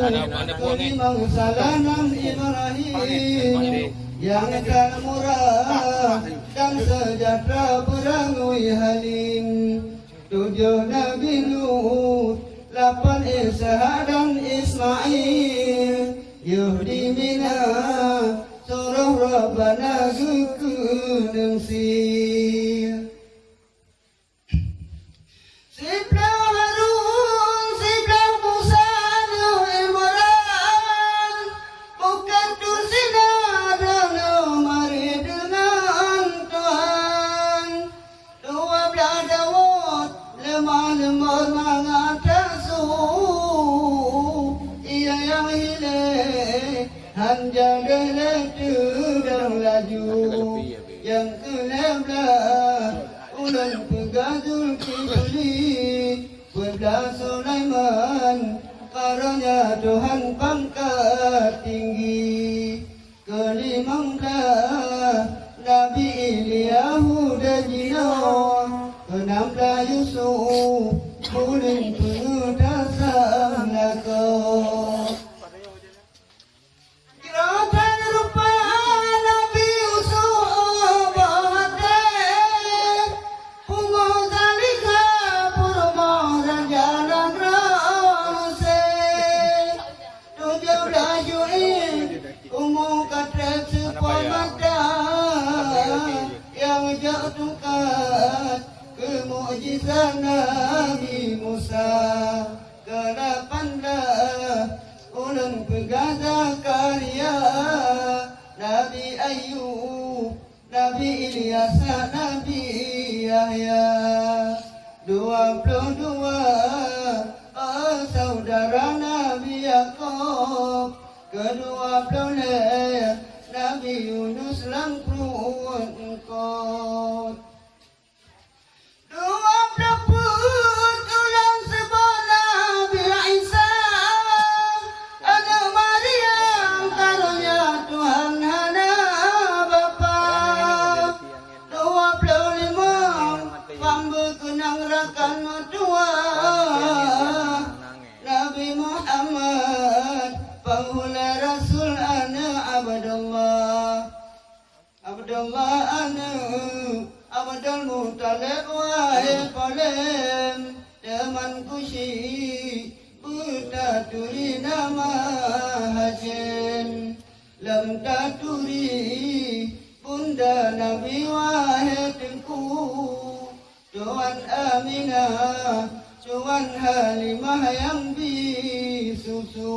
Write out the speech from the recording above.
Kelimang salanam Ibrahim yang kan murah dan sejahtera perangui halim. 7 Nabi Lut, 8 Ishak dan Ismail. Yuhdi mina surah Rabbana gukunung sil. Siblah Harun, siblah Musa, Nuh Imran. Bukan tursina dan mari dengan Tuhan. 12 Daud, lemah lembut mengatasu. Ia yang hilang, hanja gelatu dan laju. Yang ke-11 ulang pegazul kibli, 12 Sulaiman, karanya Tuhan pangkat tinggi. Ke-15 Nabi Ilyahu dan Jinnah, ke-16 Yusuf, bulan pengutasan lakon. Kiratan rupa Nabi Yusuf bahagia, pungo zalika purma rajalan rase. 17 Juli umum katret sepamata yang jatuhkan kemujizat Nabi Musa. Ke-18 ulang pegaza karya Nabi Ayub, Nabi Ilyas, Nabi Yahya. 22 saudara Nabi Yaakob. Ke-20 Nabi Yunus langkrut engkau. 20 ulang sebut Nabi Isa, anak Maryam, karunia Tuhan hana Bapa. 25 pamba kenang rakan mertua Nabi Muhammad, penghula Rasul anak Abdullah. Abdullah anak Abdul Muttalib wahai Qalem, teman kusi bertaturi nama Hashim. Lam taturi bunda Nabi wahai Tengku, Tuan Aminah, Tuan Halimah yang bisusu.